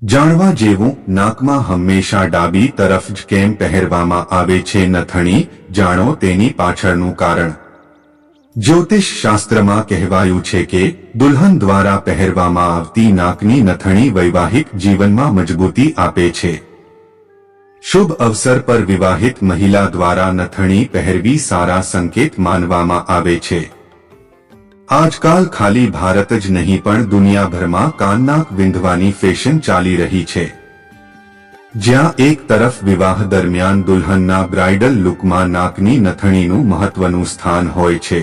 જાણવા જેવું, નાકમાં હંમેશા ડાબી તરફ જ કેમ પહેરવામાં આવે છે નથણી? જાણો તેની પાછળનું કારણ. જ્યોતિષ શાસ્ત્રમાં કહેવાયું છે કે દુલ્હન દ્વારા પહેરવામાં આવતી નાકની નથણી વૈવાહિક જીવનમાં મજબૂતી આપે છે. શુભ અવસર પર વિવાહિત મહિલા દ્વારા નથણી પહેરવી સારા સંકેત માનવામાં આવે છે. આજકાલ ખાલી ભારત જ નહીં પણ દુનિયાભરમાં કાનનાક વિંધવાની ફેશન ચાલી રહી છે. જ્યાં એક તરફ વિવાહ દરમિયાન દુલ્હનના બ્રાઇડલ લુકમાં નાકની નથણીનું મહત્વનું સ્થાન હોય છે,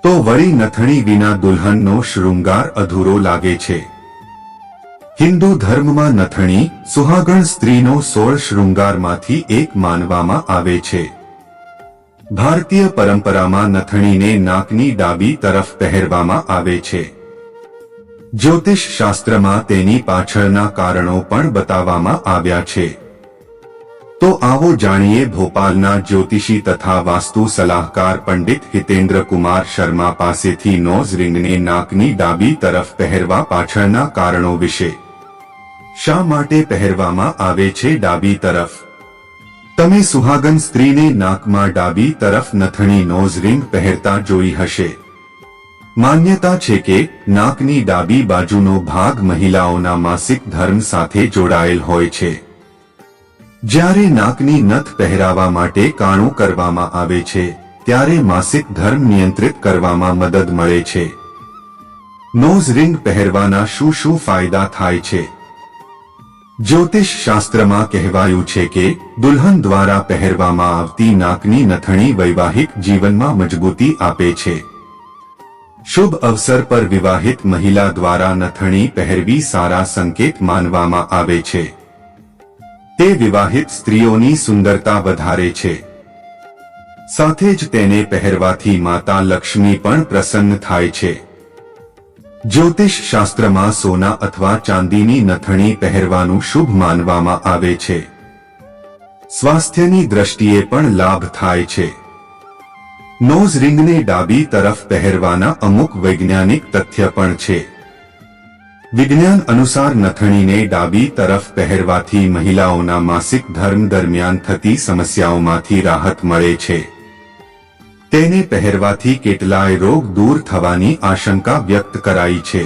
તો વળી નથણી વિના દુલ્હનનો શૃંગાર અધૂરો લાગે છે. હિન્દુ ધર્મમાં નથણી સુહાગણ સ્ત્રીનો 16 શૃંગારમાંથી એક માનવામાં આવે છે. ભારતીય પરંપરામાં નથણીને નાકની ડાબી તરફ પહેરવામાં આવે છે. જ્યોતિષ શાસ્ત્રમાં તેની પાછળના કારણો પણ બતાવવામાં આવ્યા છે. તો આવો જાણીએ ભોપાલના જ્યોતિષી તથા વાસ્તુ સલાહકાર પંડિત હિતેન્દ્ર કુમાર શર્મા પાસેથી નોઝ રિંગને નાકની ડાબી તરફ પહેરવા પાછળના કારણો વિશે. શા માટે પહેરવામાં આવે છે ડાબી તરફ? તમે સુહાગન સ્ત્રીને નાકમાં ડાબી તરફ નથણી નોઝ રિંગ પહેરતા જોઈ હશે. માન્યતા છે કે નાકની ડાબી બાજુનો ભાગ મહિલાઓના માસિક ધર્મ સાથે જોડાયેલ હોય છે. જ્યારે નાકની નથ પહેરાવા માટે કાણું કરવામાં આવે છે, ત્યારે માસિક ધર્મ નિયંત્રિત કરવામાં મદદ મળે છે. નોઝ રિંગ પહેરવાના શું શું ફાયદા થાય છે? જ્યોતિષ શાસ્ત્રમાં કહેવાયું છે કે દુલ્હન દ્વારા પહેરવામાં આવતી નાકની નથણી વૈવાહિક જીવનમાં મજબૂતી આપે છે. શુભ અવસર પર વિવાહિત મહિલા દ્વારા નથણી પહેરવી સારા સંકેત માનવામાં આવે છે. તે વિવાહિત સ્ત્રીઓની સુંદરતા વધારે છે. સાથે જ તેને પહેરવાથી માતા લક્ષ્મી પણ પ્રસન્ન થાય છે. જ્યોતિષ શાસ્ત્રમાં સોના અથવા ચાંદીની નથણી પહેરવાનું શુભ માનવામાં આવે છે. સ્વાસ્થ્યની દ્રષ્ટિએ પણ લાભ થાય છે. નોઝ રિંગને ડાબી તરફ પહેરવાના અમુક વૈજ્ઞાનિક તથ્ય પણ છે. વિજ્ઞાન અનુસાર નથણીને ડાબી તરફ પહેરવાથી મહિલાઓના માસિક ધર્મ દરમિયાન થતી સમસ્યાઓમાંથી રાહત મળે છે. તેને પહેરવાથી કેટલાય રોગ દૂર થવાની આશંકા વ્યક્ત કરાઈ છે.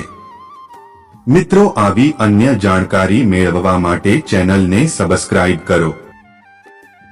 મિત્રો, આવી અન્ય જાણકારી મેળવવા માટે ચેનલને સબસ્ક્રાઇબ કરો.